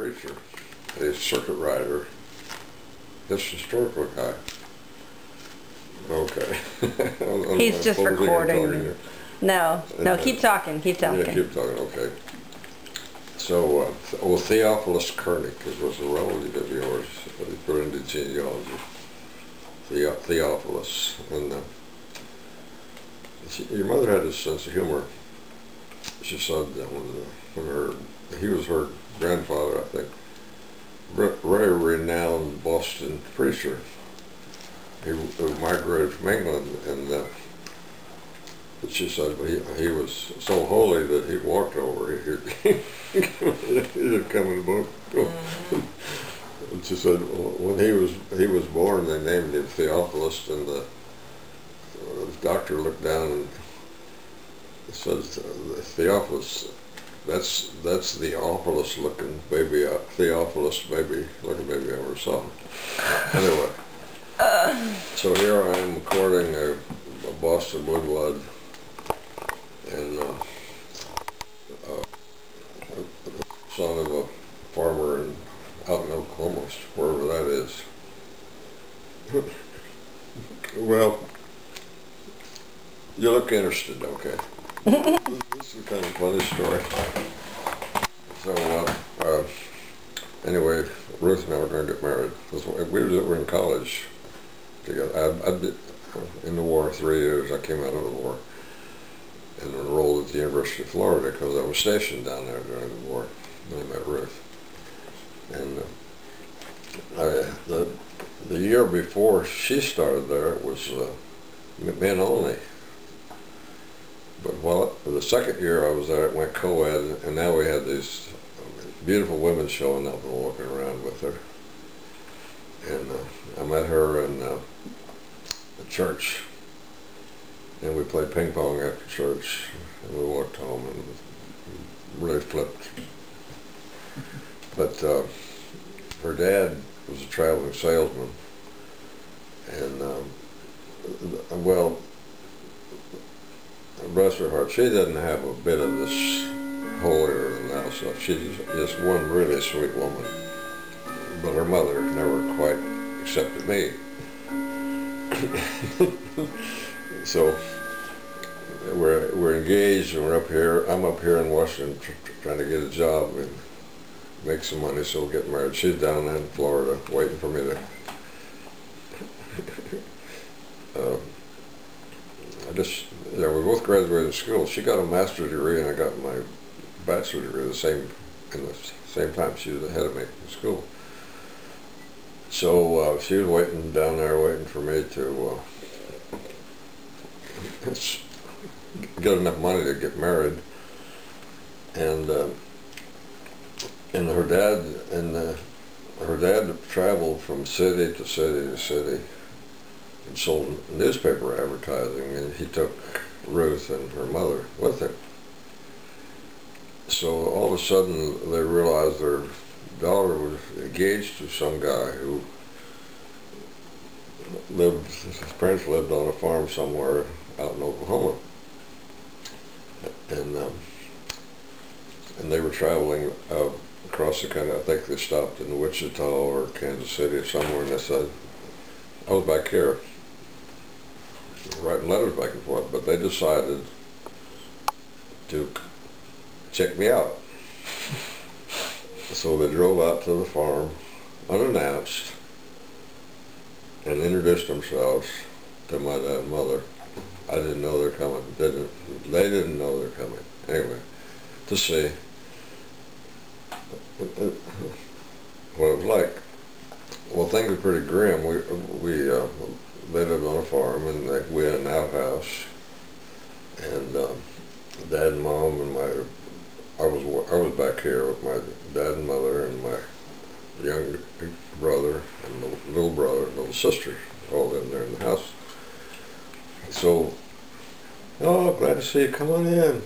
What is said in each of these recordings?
preacher, a circuit rider, this historical guy. Okay. He's just recording. No, keep talking, keep talking. Yeah, keep talking, okay. So, Theophilus Koenig was a relative of yours, but he put into genealogy. Theophilus. And your mother had a sense of humor. She said that when he was her grandfather, I think, very renowned Boston preacher. He migrated from England, and she said he was so holy that he walked over. He'd come in the book. And she said when he was born, they named him Theophilus, and the doctor looked down and said, Theophilus, that's the awfulest looking baby, Theophilus looking baby I ever saw. Anyway, so here I am recording a Boston woodlot, and son of a farmer out in Oklahoma, wherever that is. Well, you look interested, okay? This is kind of a funny story. So, anyway, Ruth and I were going to get married. We were in college together. I'd been in the war 3 years. I came out of the war and enrolled at the University of Florida because I was stationed down there during the war. And I met Ruth. And the year before she started there, it was men only. But the second year I was there, it went co-ed, and now we had these beautiful women showing up and walking around with her. And I met her in the church, and we played ping pong after church, and we walked home and really flipped. But her dad was a traveling salesman, and well, bless her heart, she didn't have a bit of this holier than thou stuff. She's just one really sweet woman, but her mother never quite accepted me. So we're engaged, and we're up here. I'm up here in Washington trying to get a job and make some money so we'll get married. She's down in Florida waiting for me to we both graduated school. She got a master's degree and I got my bachelor's degree in the same time. She was ahead of me in school. So she was waiting down there, waiting for me to get enough money to get married. And her dad traveled from city to city to city and sold newspaper advertising, and he took Ruth and her mother with him. So all of a sudden they realized their daughter was engaged to some guy who his parents lived on a farm somewhere out in Oklahoma. And they were traveling across the country. I think they stopped in Wichita or Kansas City or somewhere, and they said, I was back here writing letters back and forth, but they decided to check me out. So they drove out to the farm unannounced and introduced themselves to my dad and mother. I didn't know they're coming. They didn't know they're coming. Anyway, to see what it was like. Well, things were pretty grim. They lived on a farm, and we had an outhouse, and Dad and Mom and I was back here with my dad and mother and my young brother and little brother and little sister all in there in the house. So, oh, glad to see you. Come on in.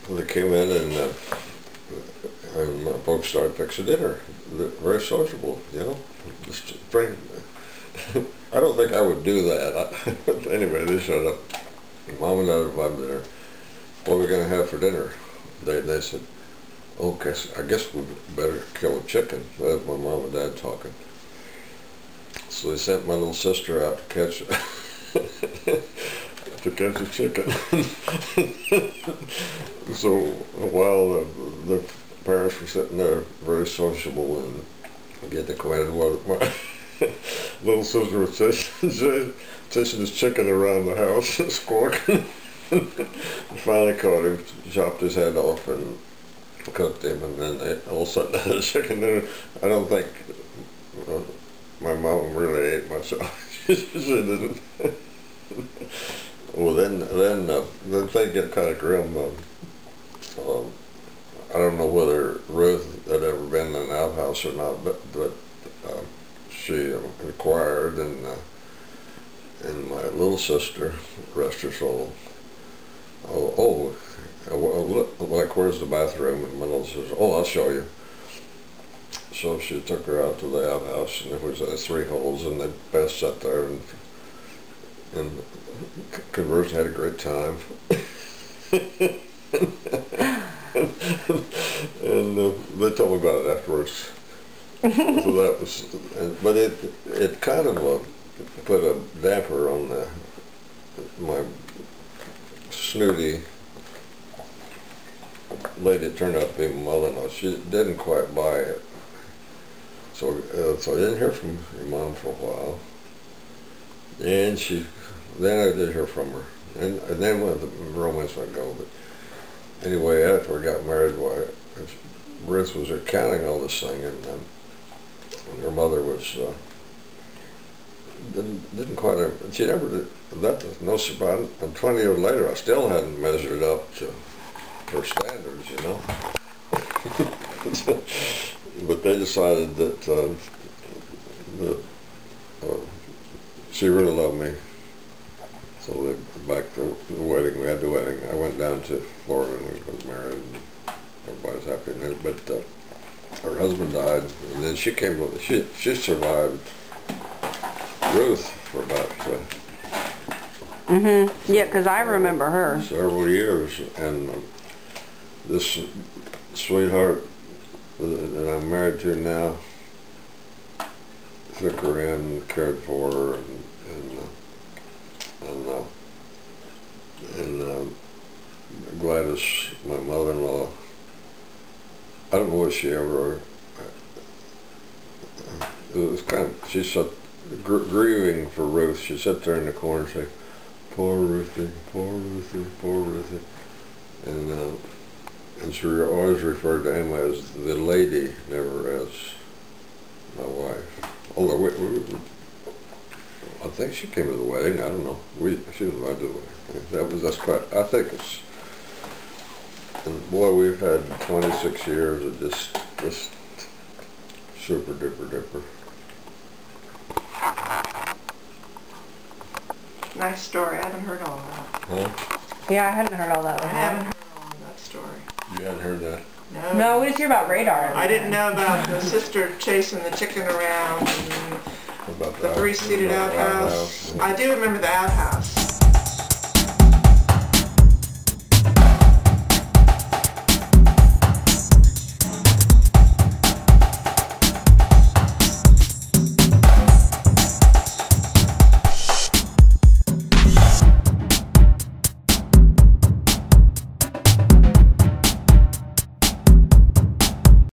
Well, they came in, and my folks started fixing dinner. Very sociable, you know. Just bring. I don't think I would do that. Anyway, they showed up. Mom and Dad invited dinner. What are we going to have for dinner? They said, Okay, so I guess we better kill a chicken. That's my mom and dad talking. So they sent my little sister out to catch a chicken. So while the parents were sitting there very sociable and getting acquainted, what my little sister was chasing this chicken around the house, squawking. Finally caught him, chopped his head off, and cooked him, and then all of a sudden the chicken dinner. I don't think my mom really ate much of it. She didn't. Well, then the thing get kind of grim. I don't know whether Ruth had ever been in an outhouse or not, but she inquired, and my little sister, rest her soul, like, where's the bathroom? And my little sister, oh, I'll show you. So she took her out to the outhouse, and there was 3 holes, and they both sat there and conversed, had a great time. And they told me about it afterwards. So that was, but it kind of put a damper on my snooty lady. It turned out to be my mother-in-law. She didn't quite buy it. So I didn't hear from your mom for a while. And then I did hear from her. And then when the romance went go. But anyway, after I got married, Ruth was accounting all this thing, and her mother was didn't quite. She never did. That was no surprise. And 20 years later, I still hadn't measured up to her standards, you know. But they decided that she really loved me. So back to the wedding, we had the wedding. I went down to Florida and we got married, and everybody's happy in it. But her husband died, and then she came with. She survived Ruth for about yeah, because I remember her several years, and this sweetheart that I'm married to now took her in, cared for her, and Gladys, my mother-in-law, I don't know if she ever, it was kind of, she sat grieving for Ruth. She sat there in the corner and said, poor Ruthie, poor Ruthie, poor Ruthie. And she always referred to Emma as the lady, never as my wife. Although I think she came to the wedding. I don't know. She was invited to the wedding. That's quite. I think it's. And boy, we've had 26 years of just super duper. Nice story. I haven't heard all that. Huh? Yeah, I hadn't heard all that one. I haven't heard all of that story. You hadn't heard that? No, we just hear about radar. I didn't know about the sister chasing the chicken around and About the 3-seated outhouse. I do remember the outhouse.